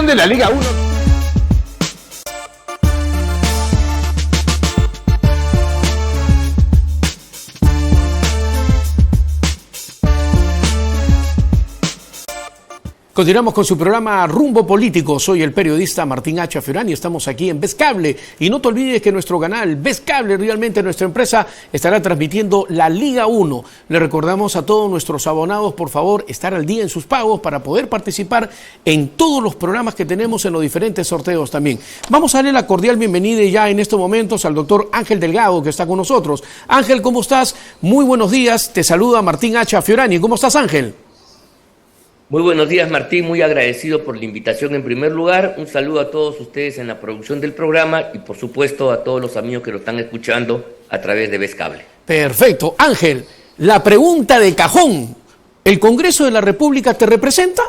De la Liga 1. Continuamos con su programa Rumbo Político. Soy el periodista Martín H. Fiorani. Estamos aquí en Vez Cable. Y no te olvides que nuestro canal Vez Cable, realmente nuestra empresa, estará transmitiendo la Liga 1. Le recordamos a todos nuestros abonados, por favor, estar al día en sus pagos para poder participar en todos los programas que tenemos en los diferentes sorteos también. Vamos a darle la cordial bienvenida ya en estos momentos al doctor Ángel Delgado, que está con nosotros. Ángel, ¿cómo estás? Muy buenos días. Te saluda Martín H. Fiorani. ¿Cómo estás, Ángel? Muy buenos días, Martín, muy agradecido por la invitación en primer lugar. Un saludo a todos ustedes en la producción del programa y por supuesto a todos los amigos que lo están escuchando a través de Vez Cable. Perfecto. Ángel, la pregunta de cajón, ¿el Congreso de la República te representa?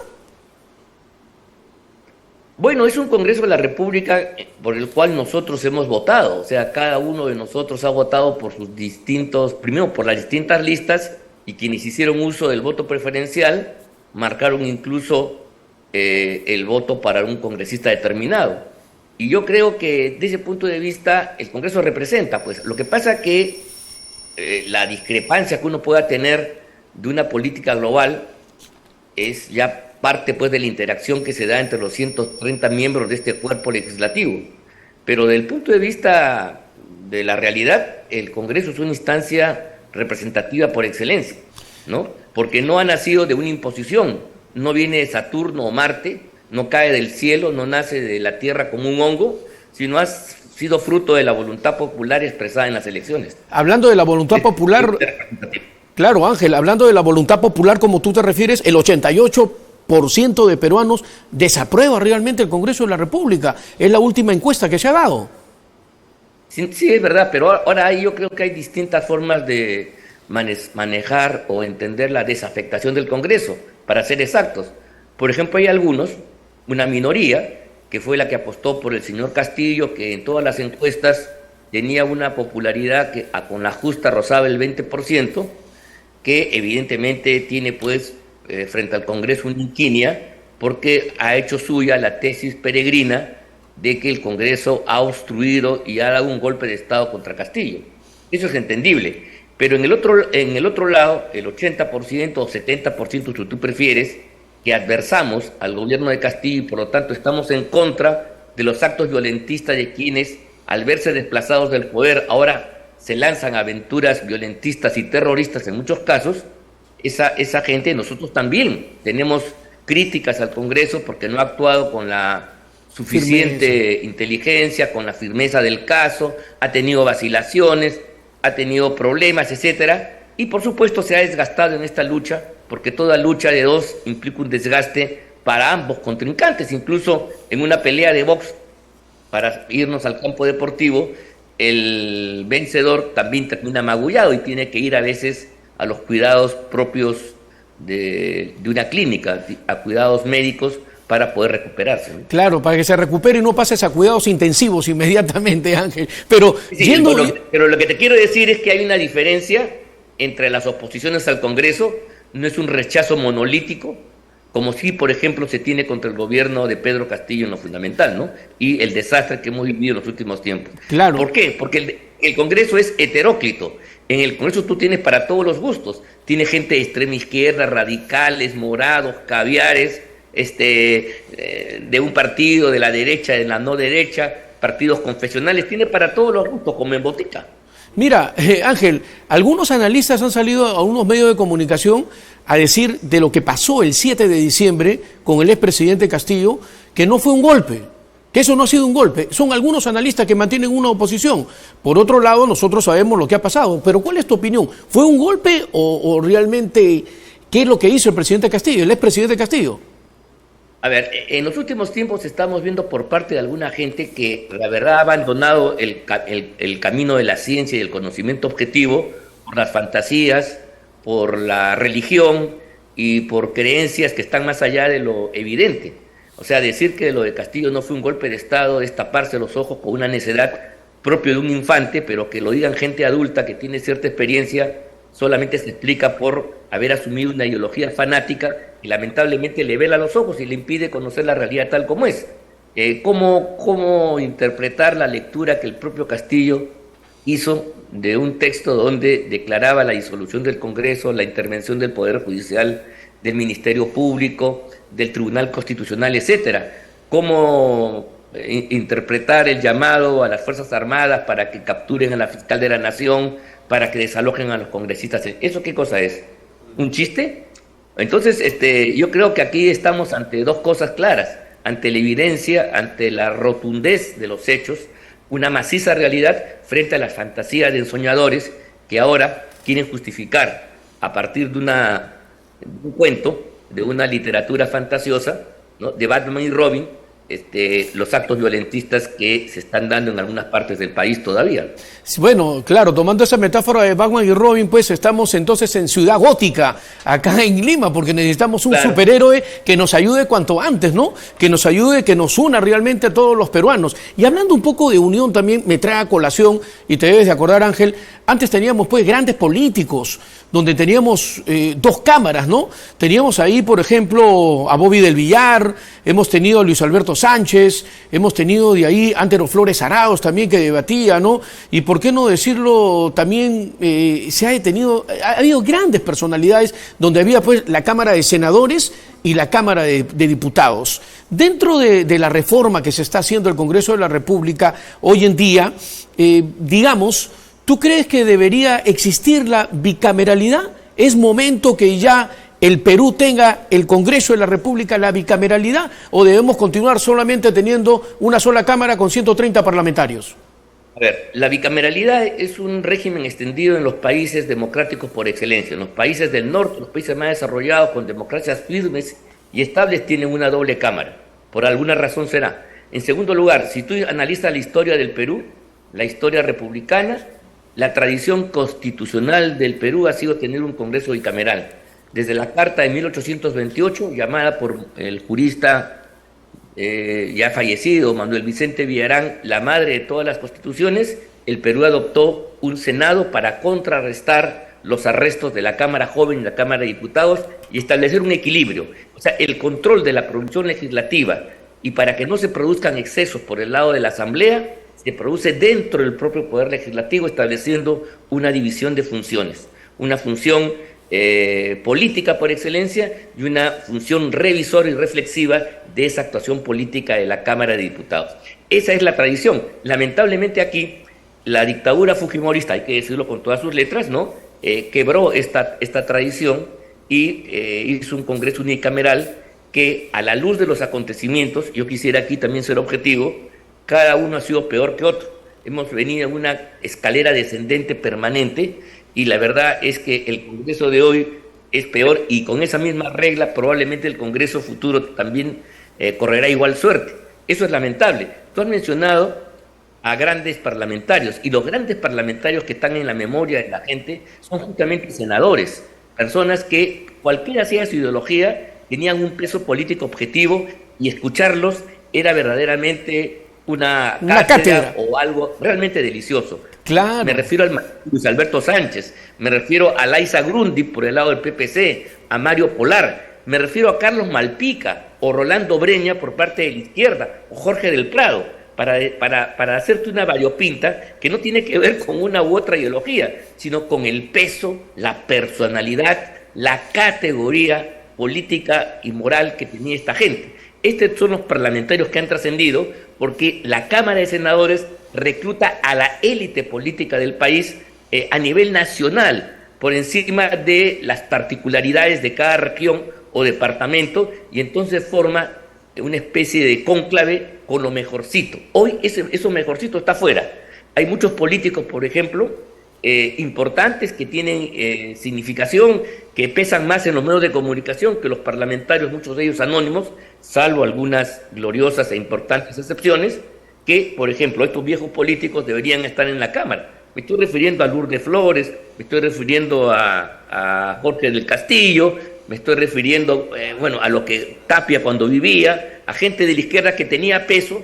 Bueno, es un Congreso de la República por el cual nosotros hemos votado, o sea, cada uno de nosotros ha votado por sus distintos, primero por las distintas listas, y quienes hicieron uso del voto preferencial marcaron incluso el voto para un congresista determinado. Y yo creo que desde ese punto de vista el Congreso representa, pues lo que pasa que la discrepancia que uno pueda tener de una política global es ya parte pues de la interacción que se da entre los 130 miembros de este cuerpo legislativo. Pero desde el punto de vista de la realidad, el Congreso es una instancia representativa por excelencia, ¿no? Porque no ha nacido de una imposición, no viene de Saturno o Marte, no cae del cielo, no nace de la tierra como un hongo, sino ha sido fruto de la voluntad popular expresada en las elecciones. Hablando de la voluntad popular, claro, Ángel, hablando de la voluntad popular como tú te refieres, el 88% de peruanos desaprueba realmente el Congreso de la República. Es la última encuesta que se ha dado. Sí, es verdad, pero ahora yo creo que hay distintas formas de manejar o entender la desafectación del Congreso, para ser exactos. Por ejemplo, hay algunos, una minoría, que fue la que apostó por el señor Castillo, que en todas las encuestas tenía una popularidad que con la justa rozaba el 20%, que evidentemente tiene pues frente al Congreso una inquinia, porque ha hecho suya la tesis peregrina de que el Congreso ha obstruido y ha dado un golpe de Estado contra Castillo. Eso es entendible. Pero en el otro lado, el 80% o 70%, si tú prefieres, que adversamos al gobierno de Castillo y por lo tanto estamos en contra de los actos violentistas de quienes, al verse desplazados del poder, ahora se lanzan a aventuras violentistas y terroristas en muchos casos. Esa gente, nosotros también tenemos críticas al Congreso porque no ha actuado con la suficiente inteligencia, con la firmeza del caso, ha tenido vacilaciones, ha tenido problemas, etcétera, y por supuesto se ha desgastado en esta lucha, porque toda lucha de dos implica un desgaste para ambos contrincantes. Incluso en una pelea de box, para irnos al campo deportivo, el vencedor también termina magullado y tiene que ir a veces a los cuidados propios de una clínica, a cuidados médicos, para poder recuperarse, ¿no? Claro, para que se recupere y no pases a cuidados intensivos inmediatamente, Ángel. Pero, sí, pero lo que te quiero decir es que hay una diferencia entre las oposiciones al Congreso. No es un rechazo monolítico, como si, por ejemplo, se tiene contra el gobierno de Pedro Castillo en lo fundamental, ¿no? Y el desastre que hemos vivido en los últimos tiempos. Claro. ¿Por qué? Porque el Congreso es heteróclito. En el Congreso tú tienes para todos los gustos. Tienes gente de extrema izquierda, radicales, morados, caviares, de un partido, de la derecha, de la no derecha, partidos confesionales, tiene para todos los gustos, como en botica. Mira, Ángel, algunos analistas han salido a unos medios de comunicación a decir de lo que pasó el 7 de diciembre con el expresidente Castillo, que no fue un golpe, que eso no ha sido un golpe. Son algunos analistas que mantienen una oposición. Por otro lado, nosotros sabemos lo que ha pasado, pero ¿cuál es tu opinión? ¿Fue un golpe o realmente qué es lo que hizo el presidente Castillo, el expresidente Castillo? A ver, en los últimos tiempos estamos viendo por parte de alguna gente que la verdad ha abandonado el camino de la ciencia y del conocimiento objetivo por las fantasías, por la religión y por creencias que están más allá de lo evidente. O sea, decir que lo de Castillo no fue un golpe de Estado es taparse los ojos con una necedad propio de un infante, pero que lo digan gente adulta que tiene cierta experiencia solamente se explica por haber asumido una ideología fanática y lamentablemente le vela los ojos y le impide conocer la realidad tal como es. ¿Cómo interpretar la lectura que el propio Castillo hizo de un texto donde declaraba la disolución del Congreso, la intervención del Poder Judicial, del Ministerio Público, del Tribunal Constitucional, etcétera? ¿Cómo interpretar el llamado a las Fuerzas Armadas para que capturen a la fiscal de la Nación, para que desalojen a los congresistas? ¿Eso qué cosa es? ¿Un chiste? Entonces, yo creo que aquí estamos ante dos cosas claras, ante la evidencia, ante la rotundez de los hechos, una maciza realidad frente a las fantasías de ensoñadores que ahora quieren justificar a partir de un cuento, de una literatura fantasiosa, ¿no?, de Batman y Robin, los actos violentistas que se están dando en algunas partes del país todavía. Bueno, claro, tomando esa metáfora de Batman y Robin, pues estamos entonces en Ciudad Gótica, acá en Lima, porque necesitamos un superhéroe que nos ayude cuanto antes, ¿no? Que nos ayude, que nos una realmente a todos los peruanos. Y hablando un poco de unión también, me trae a colación, y te debes de acordar, Ángel, antes teníamos pues grandes políticos, donde teníamos dos cámaras, ¿no? Teníamos ahí, por ejemplo, a Bobby del Villar, hemos tenido a Luis Alberto Sánchez, hemos tenido de ahí Antero Flores Arauz también, que debatía, ¿no? Y por qué no decirlo, también ha habido grandes personalidades donde había pues la Cámara de Senadores y la Cámara de Diputados. Dentro de la reforma que se está haciendo el Congreso de la República hoy en día, digamos, ¿tú crees que debería existir la bicameralidad? ¿Es momento que ya el Perú tenga el Congreso de la República la bicameralidad, o debemos continuar solamente teniendo una sola Cámara con 130 parlamentarios? A ver, la bicameralidad es un régimen extendido en los países democráticos por excelencia. En los países del norte, los países más desarrollados, con democracias firmes y estables, tienen una doble cámara. Por alguna razón será. En segundo lugar, si tú analizas la historia del Perú, la historia republicana, la tradición constitucional del Perú ha sido tener un Congreso bicameral. Desde la Carta de 1828, llamada por el jurista ya fallecido, Manuel Vicente Villarán, la madre de todas las constituciones, el Perú adoptó un Senado para contrarrestar los arrestos de la Cámara Joven y la Cámara de Diputados y establecer un equilibrio. O sea, el control de la producción legislativa, y para que no se produzcan excesos por el lado de la Asamblea, se produce dentro del propio Poder Legislativo, estableciendo una división de funciones, una función política por excelencia y una función revisora y reflexiva de esa actuación política de la Cámara de Diputados. Esa es la tradición. Lamentablemente aquí la dictadura fujimorista, hay que decirlo con todas sus letras, ¿no?, quebró esta tradición y hizo un Congreso unicameral que, a la luz de los acontecimientos, yo quisiera aquí también ser objetivo, cada uno ha sido peor que otro. Hemos venido en una escalera descendente permanente, y la verdad es que el Congreso de hoy es peor, y con esa misma regla probablemente el Congreso futuro también correrá igual suerte. Eso es lamentable. Tú has mencionado a grandes parlamentarios, y los grandes parlamentarios que están en la memoria de la gente son justamente senadores, personas que, cualquiera sea su ideología, tenían un peso político objetivo, y escucharlos era verdaderamente una cátedra o algo realmente delicioso. Claro. Me refiero al Luis Alberto Sánchez, me refiero a Laisa Grundy por el lado del PPC, a Mario Polar, me refiero a Carlos Malpica o Rolando Breña por parte de la izquierda, o Jorge del Prado, para hacerte una variopinta que no tiene que ver con una u otra ideología, sino con el peso, la personalidad, la categoría política y moral que tenía esta gente. Estos son los parlamentarios que han trascendido, porque la Cámara de Senadores recluta a la élite política del país a nivel nacional, por encima de las particularidades de cada región o departamento, y entonces forma una especie de cónclave con lo mejorcito. Hoy eso mejorcito está fuera. Hay muchos políticos, por ejemplo, importantes, que tienen significación, que pesan más en los medios de comunicación que los parlamentarios, muchos de ellos anónimos, salvo algunas gloriosas e importantes excepciones, que, por ejemplo, estos viejos políticos deberían estar en la Cámara. Me estoy refiriendo a Lourdes Flores, me estoy refiriendo a Jorge del Castillo, me estoy refiriendo a lo que Tapia cuando vivía, a gente de la izquierda que tenía peso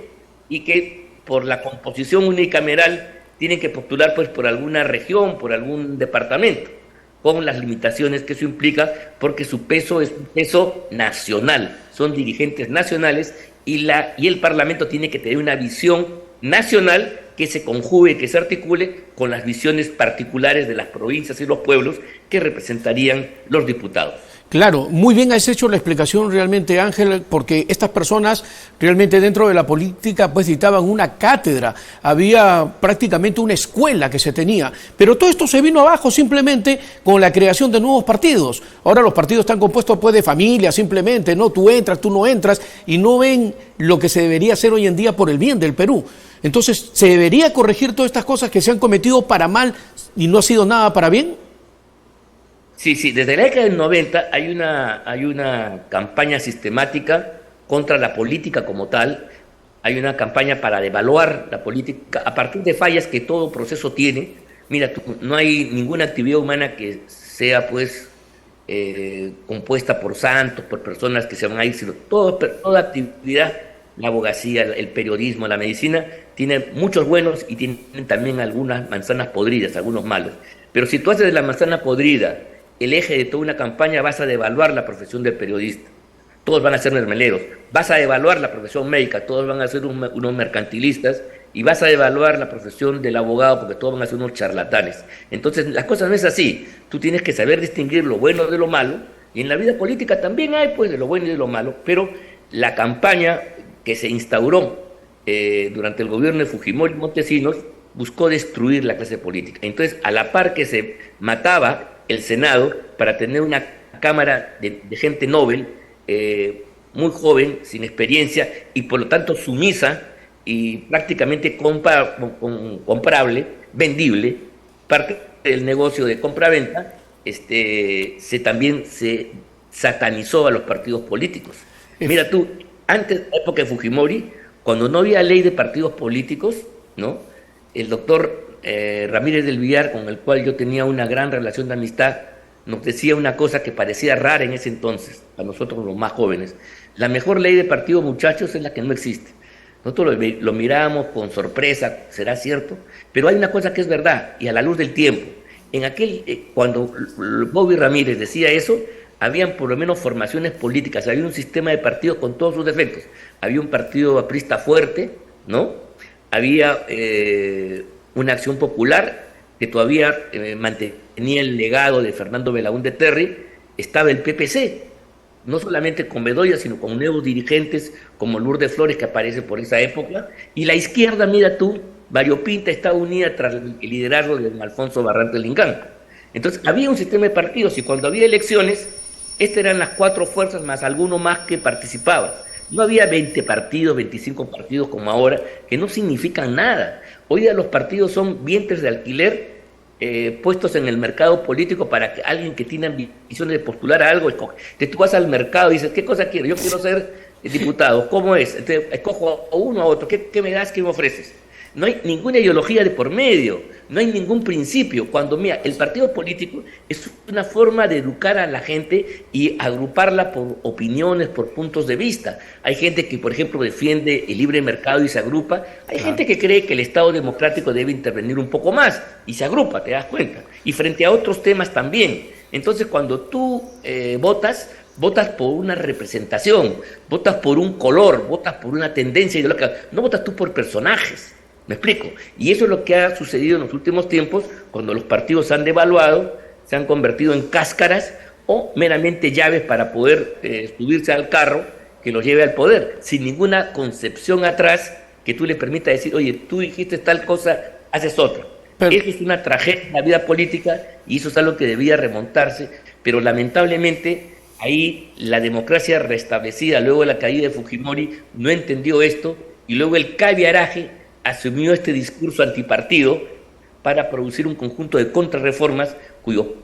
y que por la composición unicameral tienen que postular pues por alguna región, por algún departamento. con las limitaciones que eso implica, porque su peso es un peso nacional, son dirigentes nacionales y el Parlamento tiene que tener una visión nacional que se conjugue, que se articule con las visiones particulares de las provincias y los pueblos que representarían los diputados. Claro, muy bien has hecho la explicación realmente, Ángel, porque estas personas realmente dentro de la política pues dictaban una cátedra, había prácticamente una escuela que se tenía, pero todo esto se vino abajo simplemente con la creación de nuevos partidos. Ahora los partidos están compuestos pues de familia simplemente, ¿no? Tú entras, tú no entras y no ven lo que se debería hacer hoy en día por el bien del Perú. Entonces, ¿se debería corregir todas estas cosas que se han cometido para mal y no ha sido nada para bien? Sí, desde la década del 90 hay una campaña sistemática contra la política como tal, hay una campaña para devaluar la política a partir de fallas que todo proceso tiene. Mira, no hay ninguna actividad humana que sea pues compuesta por santos, por personas que se van a ir, sino toda actividad, la abogacía, el periodismo, la medicina, tiene muchos buenos y tienen también algunas manzanas podridas, algunos malos. Pero si tú haces de la manzana podrida el eje de toda una campaña, vas a devaluar la profesión del periodista. Todos van a ser mermeleros. Vas a devaluar la profesión médica, todos van a ser unos mercantilistas, y vas a devaluar la profesión del abogado porque todos van a ser unos charlatanes. Entonces, las cosas no es así. Tú tienes que saber distinguir lo bueno de lo malo, y en la vida política también hay pues de lo bueno y de lo malo, pero la campaña que se instauró durante el gobierno de Fujimori y Montesinos buscó destruir la clase política. Entonces, a la par que se mataba el Senado para tener una cámara de gente noble, muy joven, sin experiencia y por lo tanto sumisa y prácticamente comprable, vendible, parte del negocio de compra-venta, también se satanizó a los partidos políticos. Mira tú, antes de la época de Fujimori, cuando no había ley de partidos políticos, ¿no? El doctor Ramírez del Villar, con el cual yo tenía una gran relación de amistad, nos decía una cosa que parecía rara en ese entonces, a nosotros los más jóvenes: la mejor ley de partidos, muchachos, es la que no existe. Nosotros lo mirábamos con sorpresa, será cierto, pero hay una cosa que es verdad, y a la luz del tiempo. Cuando Bobby Ramírez decía eso, habían por lo menos formaciones políticas, había un sistema de partidos con todos sus defectos. Había un partido aprista fuerte, ¿no? Había una acción popular que todavía mantenía el legado de Fernando Belaúnde Terry. Estaba el PPC, no solamente con Bedoya, sino con nuevos dirigentes como Lourdes Flores, que aparece por esa época, y la izquierda, mira tú, variopinta, está unida tras el liderazgo de don Alfonso Barrantes Lincán. Entonces había un sistema de partidos, y cuando había elecciones, estas eran las 4 fuerzas más alguno más que participaban. No había 20 partidos, 25 partidos como ahora, que no significan nada. Hoy día los partidos son vientres de alquiler puestos en el mercado político para que alguien que tiene ambiciones de postular a algo escoge. Entonces tú vas al mercado y dices, ¿qué cosa quiero? Yo quiero ser diputado. ¿Cómo es? Entonces escojo a uno a otro. ¿Qué me das? ¿Qué me ofreces? No hay ninguna ideología de por medio, no hay ningún principio. Cuando, mira, el partido político es una forma de educar a la gente y agruparla por opiniones, por puntos de vista. Hay gente que, por ejemplo, defiende el libre mercado y se agrupa. Hay gente que cree que el Estado democrático debe intervenir un poco más y se agrupa, te das cuenta. Y frente a otros temas también. Entonces, cuando tú votas por una representación, votas por un color, votas por una tendencia ideológica, no votas tú por personajes. ¿Me explico? Y eso es lo que ha sucedido en los últimos tiempos, cuando los partidos se han devaluado, se han convertido en cáscaras o meramente llaves para poder subirse al carro que los lleve al poder, sin ninguna concepción atrás que tú le permitas decir, oye, tú dijiste tal cosa, haces otra. Eso es una tragedia en la vida política y eso es algo que debía remontarse, pero lamentablemente ahí la democracia restablecida luego de la caída de Fujimori no entendió esto, y luego el caviaraje asumió este discurso antipartido para producir un conjunto de contrarreformas cuyo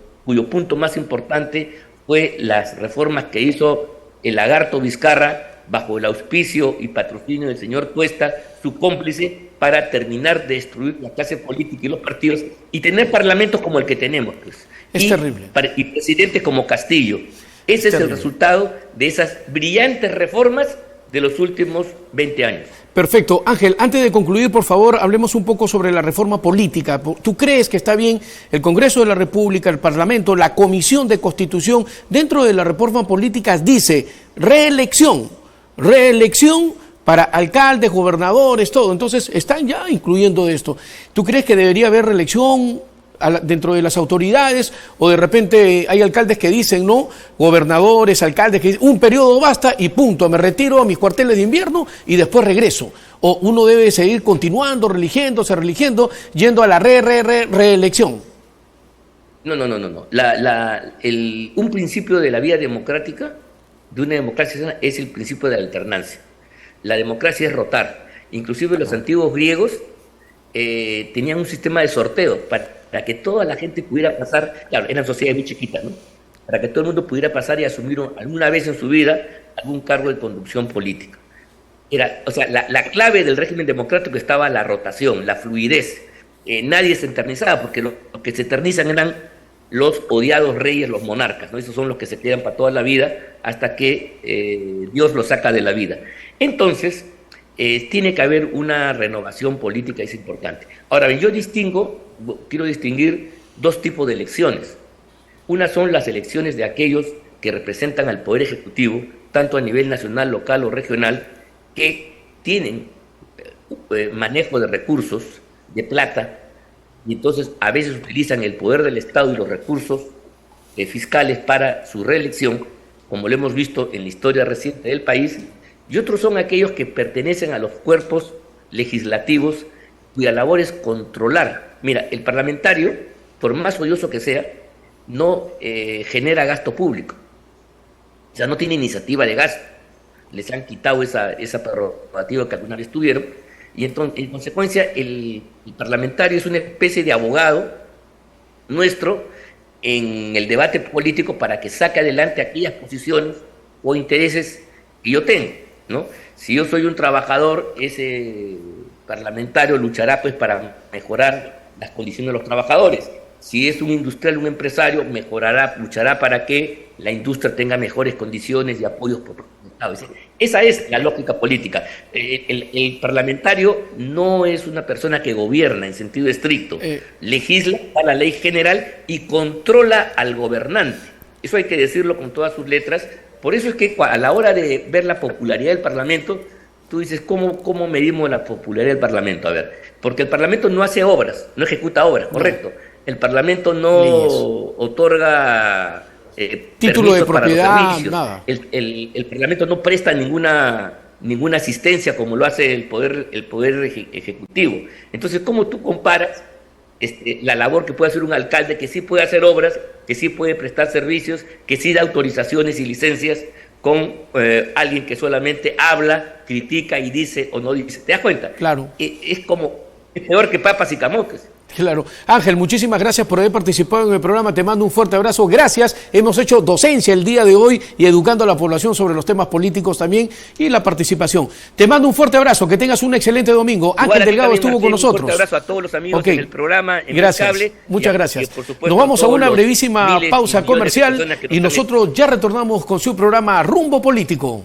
punto más importante fue las reformas que hizo el lagarto Vizcarra bajo el auspicio y patrocinio del señor Cuesta, su cómplice, para terminar de destruir la clase política y los partidos y tener parlamentos como el que tenemos, pues. Es terrible. Y presidentes como Castillo. Ese es el resultado de esas brillantes reformas de los últimos 20 años. Perfecto. Ángel, antes de concluir, por favor, hablemos un poco sobre la reforma política. ¿Tú crees que está bien el Congreso de la República, el Parlamento, la Comisión de Constitución, dentro de la reforma política dice reelección para alcaldes, gobernadores, todo? Entonces, están ya incluyendo esto. ¿Tú crees que debería haber reelección dentro de las autoridades, o de repente hay alcaldes que dicen, no, gobernadores, alcaldes que dicen, un periodo basta y punto, me retiro a mis cuarteles de invierno y después regreso? O uno debe seguir continuando, religiendo, yendo a la reelección? No. Un principio de la vida democrática, de una democracia, es el principio de la alternancia. La democracia es rotar. Inclusive los antiguos griegos tenían un sistema de sorteo para que toda la gente pudiera pasar, claro, eran sociedades muy chiquitas, ¿no? Para que todo el mundo pudiera pasar y asumir alguna vez en su vida algún cargo de conducción política. O sea, la clave del régimen democrático estaba la rotación, la fluidez. Nadie se eternizaba, porque lo que se eternizan eran los odiados reyes, los monarcas, ¿no? Esos son los que se quedan para toda la vida hasta que Dios los saca de la vida. Entonces, tiene que haber una renovación política, es importante. Ahora bien, quiero distinguir dos tipos de elecciones. Una son las elecciones de aquellos que representan al Poder Ejecutivo, tanto a nivel nacional, local o regional, que tienen manejo de recursos, de plata, y entonces a veces utilizan el poder del Estado y los recursos fiscales para su reelección, como lo hemos visto en la historia reciente del país, y otros son aquellos que pertenecen a los cuerpos legislativos cuya labor es controlar. Mira, el parlamentario, por más odioso que sea, no genera gasto público, o sea, no tiene iniciativa de gasto. Les han quitado esa prerrogativa que alguna vez tuvieron, y entonces, en consecuencia, el parlamentario es una especie de abogado nuestro en el debate político para que saque adelante aquellas posiciones o intereses que yo tengo, ¿no? Si yo soy un trabajador, ese parlamentario luchará pues para mejorar las condiciones de los trabajadores. Si es un industrial, un empresario, luchará para que la industria tenga mejores condiciones y apoyos por los Estados. Esa es la lógica política. El parlamentario no es una persona que gobierna en sentido estricto. Legisla la ley general y controla al gobernante. Eso hay que decirlo con todas sus letras. Por eso es que a la hora de ver la popularidad del Parlamento, tú dices, ¿cómo medimos la popularidad del Parlamento? A ver, porque el Parlamento no hace obras, no ejecuta obras, correcto. El Parlamento no otorga título de propiedad, para los servicios. Nada. El Parlamento no presta ninguna asistencia como lo hace el poder ejecutivo. Entonces, ¿cómo tú comparas la labor que puede hacer un alcalde que sí puede hacer obras, que sí puede prestar servicios, que sí da autorizaciones y licencias, con alguien que solamente habla, critica y dice o no dice? ¿Te das cuenta? Claro. Es peor que papas y camotes. Claro. Ángel, muchísimas gracias por haber participado en el programa. Te mando un fuerte abrazo. Gracias. Hemos hecho docencia el día de hoy y educando a la población sobre los temas políticos también y la participación. Te mando un fuerte abrazo. Que tengas un excelente domingo. Ángel Delgado estuvo con nosotros. Un fuerte abrazo a todos los amigos en el programa. Gracias. Muchas gracias. Nos vamos a una brevísima pausa comercial y nosotros ya retornamos con su programa Rumbo Político.